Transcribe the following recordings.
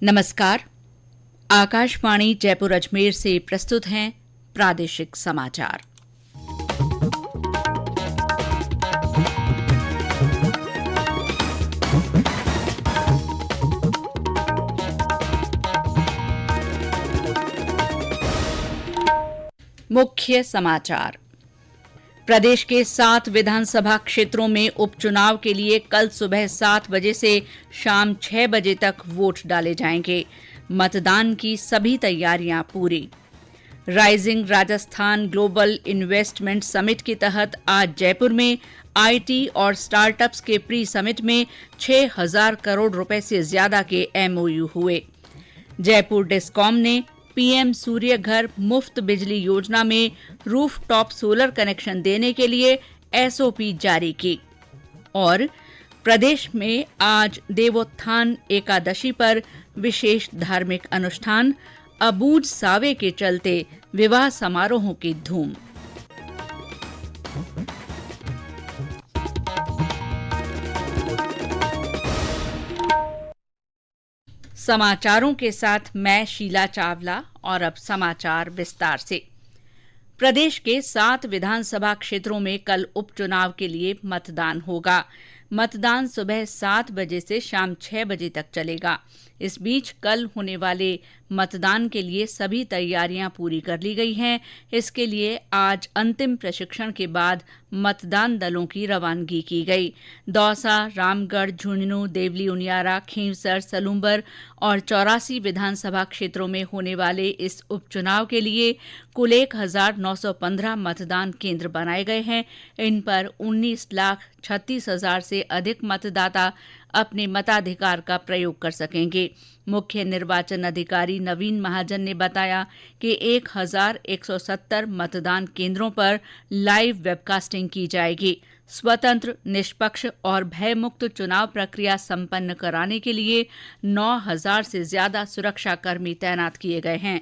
नमस्कार। आकाशवाणी जयपुर अजमेर से प्रस्तुत हैं प्रादेशिक समाचार। मुख्य समाचार। प्रदेश के 7 विधानसभा क्षेत्रों में उपचुनाव के लिए कल सुबह 7 बजे से शाम 6 बजे तक वोट डाले जाएंगे। मतदान की सभी तैयारियां पूरी। Rising Rajasthan global investment summit के तहत आज जयपुर में आईटी और स्टार्टअप्स के प्री समिट में 6,000 करोड़ रुपए से ज्यादा के एमओयू हुए। जयपुर डिस्कॉम ने पीएम सूर्य घर मुफ्त बिजली योजना में रूफटॉप सोलर कनेक्शन देने के लिए एसओपी जारी की। और प्रदेश में आज देवोत्थान एकादशी पर विशेष धार्मिक अनुष्ठान, अबूझ सावे के चलते विवाह समारोहों की धूम। समाचारों के साथ मैं शीला चावला। और अब समाचार विस्तार से। प्रदेश के 7 विधानसभा क्षेत्रों में कल उपचुनाव के लिए मतदान होगा। मतदान सुबह 7 बजे से शाम 6 बजे तक चलेगा। इस बीच कल होने वाले मतदान के लिए सभी तैयारियां पूरी कर ली गई हैं। इसके लिए आज अंतिम प्रशिक्षण के बाद मतदान दलों की रवानगी की गई। दौसा, रामगढ़, झुंझुनू, देवली उनियारा, खींवसर, सलूंबर और 84 विधानसभा क्षेत्रों में होने वाले इस उपचुनाव के लिए कुल 1,915 मतदान केंद्र बनाए गए हैं। इन पर 19,36,000 से अधिक मतदाता अपने मताधिकार का प्रयोग कर सकेंगे। मुख्य निर्वाचन अधिकारी नवीन महाजन ने बताया कि 1,170 मतदान केंद्रों पर लाइव वेबकास्टिंग की जाएगी। स्वतंत्र, निष्पक्ष और भयमुक्त चुनाव प्रक्रिया संपन्न कराने के लिए 9,000 से ज्यादा सुरक्षाकर्मी तैनात किए गए हैं।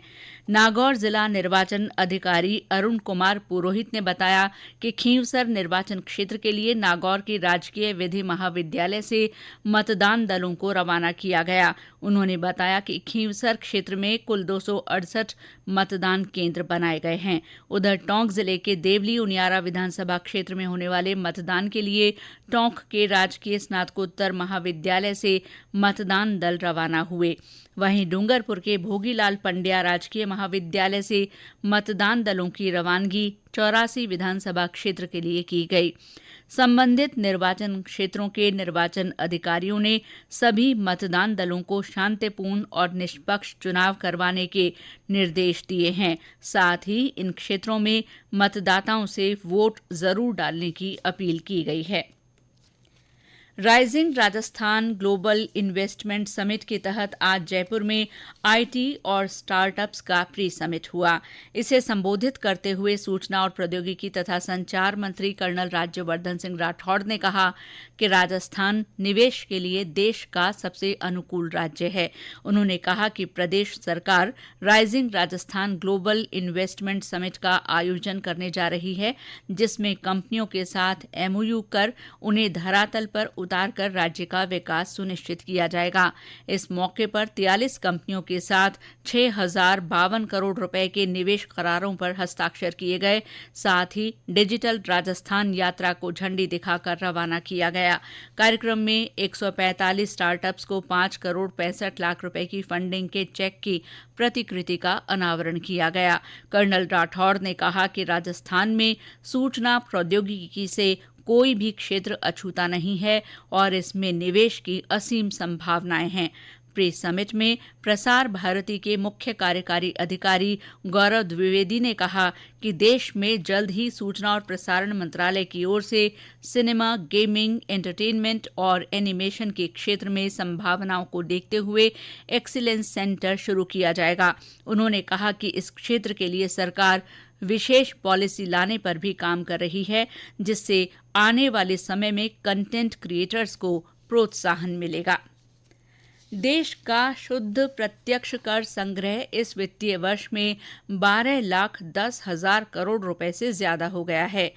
नागौर जिला निर्वाचन अधिकारी अरुण कुमार पुरोहित ने बताया कि खींवसर निर्वाचन क्षेत्र के लिए नागौर के राजकीय विधि महाविद्यालय से मतदान दलों को रवाना किया गया। उन्होंने बताया कि खींवसर क्षेत्र में कुल 268 मतदान केंद्र बनाए गए हैं। उधर टोंक जिले के देवली उनियारा विधानसभा क्षेत्र में होने वाले मतदान के लिए टोंक के राजकीय स्नातकोत्तर महाविद्यालय से मतदान दल रवाना हुए। वहीं डूंगरपुर के भोगीलाल पंड्या राजकीय महाविद्यालय से मतदान दलों की रवानगी 84 विधानसभा क्षेत्र के लिए की गई। संबंधित निर्वाचन क्षेत्रों के निर्वाचन अधिकारियों ने सभी मतदान दलों को शांतिपूर्ण और निष्पक्ष चुनाव करवाने के निर्देश दिए हैं। साथ ही इन क्षेत्रों में मतदाताओं से वोट जरूर डालने की अपील की गई है। Rising Rajasthan global investment summit के तहत आज जयपुर में आईटी और स्टार्टअप्स का प्री समिट हुआ। इसे संबोधित करते हुए सूचना और प्रौद्योगिकी तथा संचार मंत्री कर्नल राज्यवर्धन सिंह राठौड़ ने कहा कि राजस्थान निवेश के लिए देश का सबसे अनुकूल राज्य है। उन्होंने कहा कि प्रदेश सरकार rising Rajasthan global investment summit का आयोजन करने जा रही है, जिसमें कंपनियों के साथ एमओयू कर उन्हें धरातल पर उतारकर राज्य का विकास सुनिश्चित किया जाएगा। इस मौके पर 43 कंपनियों के साथ 6,052 करोड़ रुपए के निवेश करारों पर हस्ताक्षर किए गए। साथ ही डिजिटल राजस्थान यात्रा को झंडी दिखाकर रवाना किया गया। कार्यक्रम में 145 स्टार्टअप्स को 5 करोड़ 65 लाख रुपए की फंडिंग के चेक की प्रतिकृति का अनावरण किया गया। कर्नल राठौड़ ने कहा कि राजस्थान में सूचना प्रौद्योगिकी से कोई भी क्षेत्र अछूता नहीं है और इसमें निवेश की असीम संभावनाएं हैं। प्रेस समिट में प्रसार भारती के मुख्य कार्यकारी अधिकारी गौरव द्विवेदी ने कहा कि देश में जल्द ही सूचना और प्रसारण मंत्रालय की ओर से सिनेमा, गेमिंग, एंटरटेनमेंट और एनिमेशन के क्षेत्र में संभावनाओं को देखते हुए एक्सीलेंस सेंटर शुरू किया जाएगा। उन्होंने कहा कि इस क्षेत्र के लिए सरकार विशेष पॉलिसी लाने पर भी काम कर रही है, जिससे आने वाले समय में कंटेंट क्रिएटर्स को प्रोत्साहन मिलेगा। देश का शुद्ध प्रत्यक्ष कर संग्रह इस वित्तीय वर्ष में 12,10,000 करोड़ रुपए से ज्यादा हो गया है।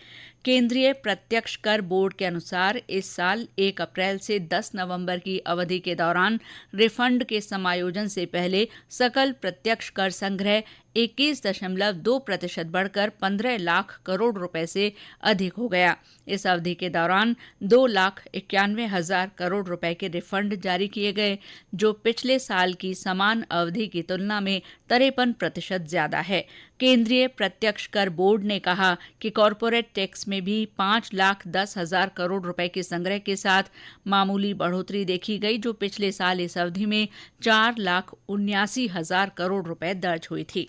केंद्रीय प्रत्यक्ष कर बोर्ड के अनुसार इस साल 1 अप्रैल से 10 नवंबर की अवधि के दौरान रिफंड के समायोजन से पहले सकल प्रत्यक्ष कर संग्रह 21.2% बढ़कर 15 लाख करोड़ रुपए से अधिक हो गया। इस अवधि के दौरान 2,91,000 करोड़ रुपए के रिफंड जारी किए गए, जो पिछले साल की समान अवधि की तुलना में 53% ज्यादा है। केंद्रीय प्रत्यक्ष कर बोर्ड ने कहा कि कॉरपोरेट टैक्स में भी 5,10,000 करोड़ रुपए के संग्रह के साथ मामूली बढ़ोतरी देखी गई, जो पिछले साल इस अवधि में 4,79,000 करोड़ रुपए दर्ज हुई थी।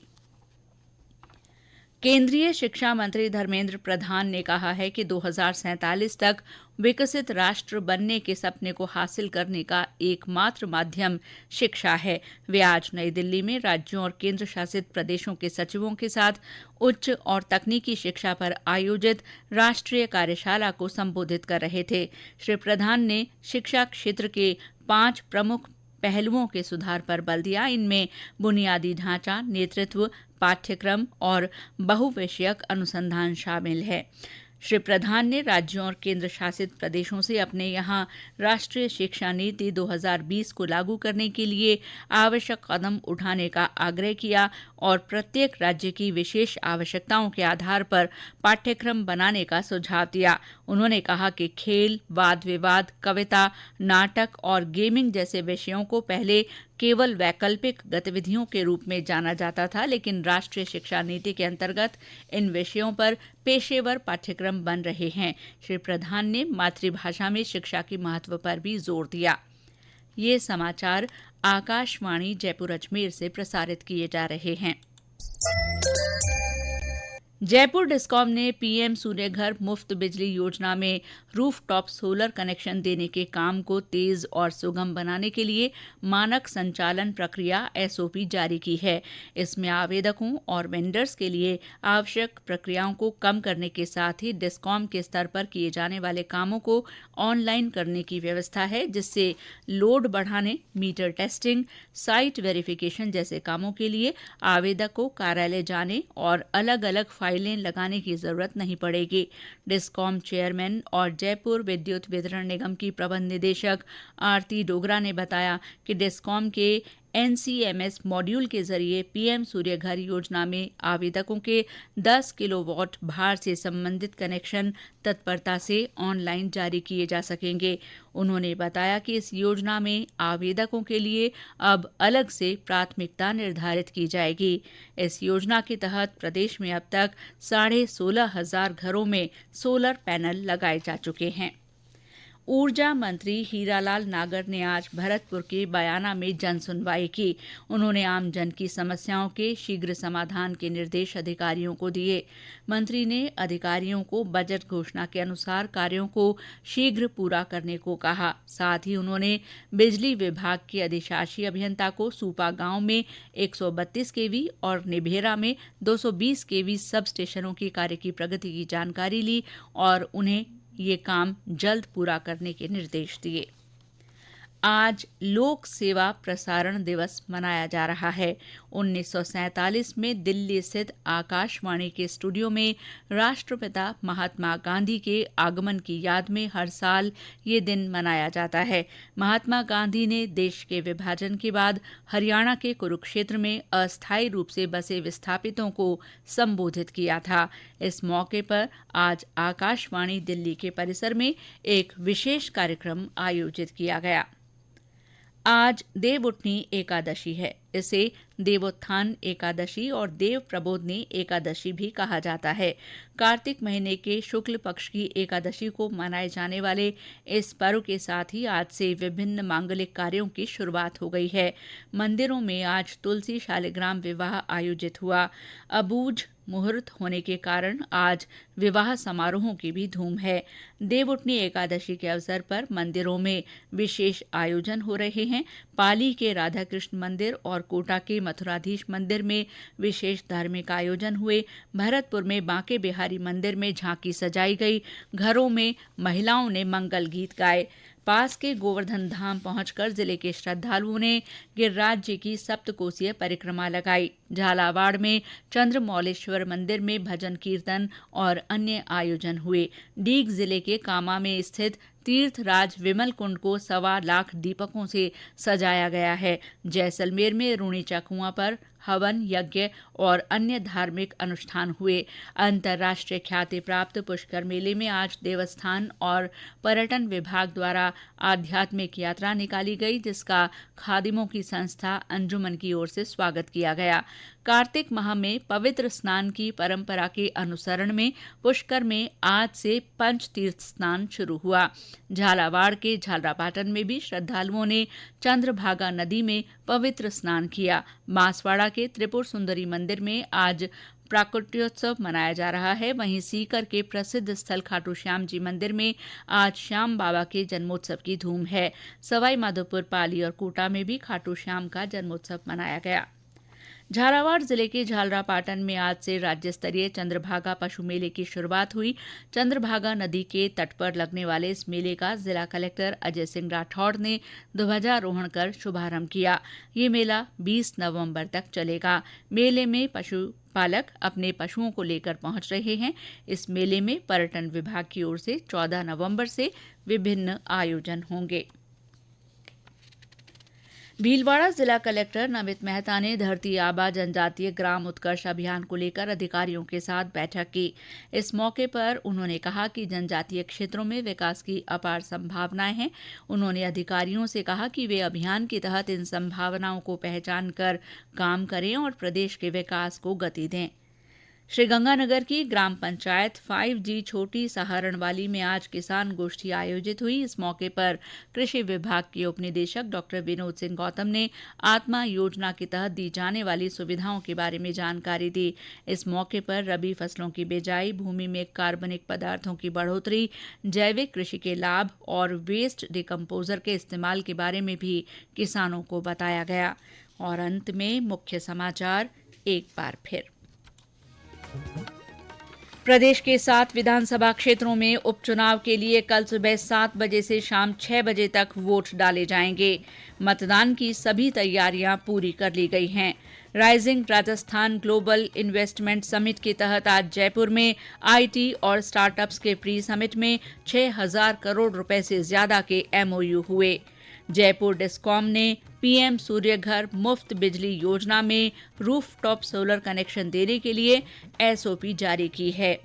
केंद्रीय शिक्षा मंत्री धर्मेंद्र प्रधान ने कहा है कि 2047 तक विकसित राष्ट्र बनने के सपने को हासिल करने का एकमात्र माध्यम शिक्षा है। वे आज नई दिल्ली में राज्यों और केंद्र शासित प्रदेशों के सचिवों के साथ उच्च और तकनीकी शिक्षा पर आयोजित राष्ट्रीय कार्यशाला को संबोधित कर रहे थे। श्री प्रधान ने शिक्षा क्षेत्र के 5 प्रमुख पहलुओं के सुधार पर बल दिया। इनमें बुनियादी ढांचा, नेतृत्व, पाठ्यक्रम और बहुविषयक अनुसंधान शामिल है। श्री प्रधान ने राज्यों और केंद्र शासित प्रदेशों से अपने यहां राष्ट्रीय शिक्षा नीति 2020 को लागू करने के लिए आवश्यक कदम उठाने का आग्रह किया और प्रत्येक राज्य की विशेष आवश्यकताओं के आधार पर पाठ्यक्रम बनाने का सुझाव दिया। उन्होंने कहा कि खेल, वाद विवाद, कविता, नाटक और गेमिंग जैसे विषयों को पहले केवल वैकल्पिक गतिविधियों के रूप में जाना जाता था, लेकिन राष्ट्रीय शिक्षा नीति के अंतर्गत इन विषयों पर पेशेवर पाठ्यक्रम बन रहे हैं। श्री प्रधान ने मातृभाषा में शिक्षा के महत्व पर भी जोर दिया। ये समाचार आकाशवाणी जयपुर अजमेर से प्रसारित किए जा रहे हैं। जयपुर डिस्कॉम ने पीएम सूर्यघर मुफ्त बिजली योजना में रूफटॉप सोलर कनेक्शन देने के काम को तेज और सुगम बनाने के लिए मानक संचालन प्रक्रिया एसओपी जारी की है। इसमें आवेदकों और वेंडर्स के लिए आवश्यक प्रक्रियाओं को कम करने के साथ ही डिस्कॉम के स्तर पर किए जाने वाले कामों को ऑनलाइन करने की व्यवस्था है, जिससे लोड बढ़ाने, मीटर टेस्टिंग, साइट वेरिफिकेशन जैसे कामों के लिए आवेदक को कार्यालय जाने और अलग अलग फाइलें लगाने की जरूरत नहीं पड़ेगी। डिस्कॉम चेयरमैन और जयपुर विद्युत वितरण निगम की प्रबंध निदेशक आरती डोगरा ने बताया कि डिस्कॉम के एनसीएमएस मॉड्यूल के जरिए पीएम सूर्यघर योजना में आवेदकों के 10 किलोवाट भार से संबंधित कनेक्शन तत्परता से ऑनलाइन जारी किए जा सकेंगे। उन्होंने बताया कि इस योजना में आवेदकों के लिए अब अलग से प्राथमिकता निर्धारित की जाएगी। इस योजना के तहत प्रदेश में अब तक 16,500 घरों में सोलर पैनल लगाए जा चुके हैं। ऊर्जा मंत्री हीरालाल नागर ने आज भरतपुर के बयाना में जन सुनवाई की। उन्होंने आमजन की समस्याओं के शीघ्र समाधान के निर्देश अधिकारियों को दिए। मंत्री ने अधिकारियों को बजट घोषणा के अनुसार कार्यों को शीघ्र पूरा करने को कहा। साथ ही उन्होंने बिजली विभाग के अधिशासी अभियंता को सूपा गांव में 132 केवी और निभेरा में 220 केवी सब स्टेशनों की कार्य की प्रगति की जानकारी ली और उन्हें ये काम जल्द पूरा करने के निर्देश दिए। आज लोक सेवा प्रसारण दिवस मनाया जा रहा है। 1947 में दिल्ली स्थित आकाशवाणी के स्टूडियो में राष्ट्रपिता महात्मा गांधी के आगमन की याद में हर साल ये दिन मनाया जाता है। महात्मा गांधी ने देश के विभाजन के बाद हरियाणा के कुरुक्षेत्र में अस्थायी रूप से बसे विस्थापितों को संबोधित किया था। इस मौके पर आज आकाशवाणी दिल्ली के परिसर में एक विशेष कार्यक्रम आयोजित किया गया। आज देवउठनी एकादशी है। इसे देवोत्थान एकादशी और देव प्रबोधनी एकादशी भी कहा जाता है। कार्तिक महीने के शुक्ल पक्ष की एकादशी को मनाए जाने वाले इस पर्व के साथ ही आज से विभिन्न मांगलिक कार्यों की शुरुआत हो गई है। मंदिरों में आज तुलसी शालिग्राम विवाह आयोजित हुआ। अबूझ मुहूर्त होने के कारण आज विवाह समारोहों की भी धूम है। देवउठनी एकादशी के अवसर पर मंदिरों में विशेष आयोजन हो रहे हैं। पाली के राधा कृष्ण मंदिर और कोटा के मथुराधीश मंदिर में विशेष धार्मिक आयोजन हुए। भरतपुर में बांके बिहारी मंदिर में झांकी सजाई गई। घरों में महिलाओं ने मंगल गीत गाए। पास के गोवर्धन धाम पहुंचकर जिले के श्रद्धालुओं ने गिरिराज जी की सप्तकोसीय परिक्रमा लगाई। झालावाड़ में चंद्रमौलेश्वर मंदिर में भजन कीर्तन और अन्य आयोजन हुए। डीग जिले के कामा में स्थित तीर्थराज विमल कुंड को 1.25 लाख दीपकों से सजाया गया है। जैसलमेर में रूणीचा कुआं पर हवन यज्ञ और अन्य धार्मिक अनुष्ठान हुए। अंतर्राष्ट्रीय ख्याति प्राप्त पुष्कर मेले में आज देवस्थान और पर्यटन विभाग द्वारा आध्यात्मिक यात्रा निकाली गई, जिसका खादिमों की संस्था अंजुमन की ओर से स्वागत किया गया। कार्तिक माह में पवित्र स्नान की परंपरा के अनुसरण में पुष्कर में आज से पंच तीर्थ स्नान शुरू हुआ। झालावाड़ के झालरापाटन में भी श्रद्धालुओं ने चंद्रभागा नदी में पवित्र स्नान किया। बांसवाड़ा के त्रिपुर सुंदरी मंदिर में आज प्राकट्योत्सव मनाया जा रहा है। वहीं सीकर के प्रसिद्ध स्थल खाटू श्याम जी मंदिर में आज श्याम बाबा के जन्मोत्सव की धूम है। सवाई माधोपुर, पाली और कोटा में भी खाटू श्याम का जन्मोत्सव मनाया गया। झालावाड़ जिले के झालरापाटन में आज से राज्य स्तरीय चंद्रभागा पशु मेले की शुरुआत हुई। चंद्रभागा नदी के तट पर लगने वाले इस मेले का जिला कलेक्टर अजय सिंह राठौड़ ने ध्वजारोहण कर शुभारंभ किया। ये मेला 20 नवंबर तक चलेगा। मेले में पशुपालक अपने पशुओं को लेकर पहुंच रहे हैं। इस मेले में पर्यटन विभाग की ओर से 14 नवंबर से विभिन्न आयोजन होंगे। भीलवाड़ा जिला कलेक्टर नमित मेहता ने धरती आबा जनजातीय ग्राम उत्कर्ष अभियान को लेकर अधिकारियों के साथ बैठक की। इस मौके पर उन्होंने कहा कि जनजातीय क्षेत्रों में विकास की अपार संभावनाएं हैं। उन्होंने अधिकारियों से कहा कि वे अभियान के तहत इन संभावनाओं को पहचान कर काम करें और प्रदेश के विकास को गति दें। श्रीगंगानगर की ग्राम पंचायत 5G छोटी सहारणवाली में आज किसान गोष्ठी आयोजित हुई। इस मौके पर कृषि विभाग के उप निदेशक डॉ विनोद सिंह गौतम ने आत्मा योजना के तहत दी जाने वाली सुविधाओं के बारे में जानकारी दी। इस मौके पर रबी फसलों की बिजाई, भूमि में कार्बनिक पदार्थों की बढ़ोतरी, जैविक कृषि के लाभ और वेस्ट डिकम्पोजर के इस्तेमाल के बारे में भी किसानों को बताया गया। और अंत में मुख्य समाचार एक बार फिर। प्रदेश के 7 विधानसभा क्षेत्रों में उपचुनाव के लिए कल सुबह 7 बजे से शाम 6 बजे तक वोट डाले जाएंगे। मतदान की सभी तैयारियां पूरी कर ली गई हैं। Rising Rajasthan global investment summit के तहत आज जयपुर में आईटी और स्टार्टअप्स के प्री समिट में 6,000 करोड़ रुपए से ज्यादा के MOU हुए। जयपुर डिस्कॉम ने पीएम सूर्य घर मुफ्त बिजली योजना में रूफटॉप सोलर कनेक्शन देने के लिए SOP जारी की है।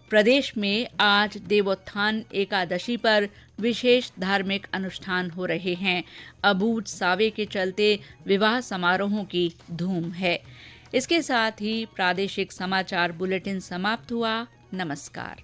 प्रदेश में आज देवोत्थान एकादशी पर विशेष धार्मिक अनुष्ठान हो रहे हैं। अबूझ सावे के चलते विवाह समारोहों की धूम है। इसके साथ ही प्रादेशिक समाचार बुलेटिन समाप्त हुआ। नमस्कार।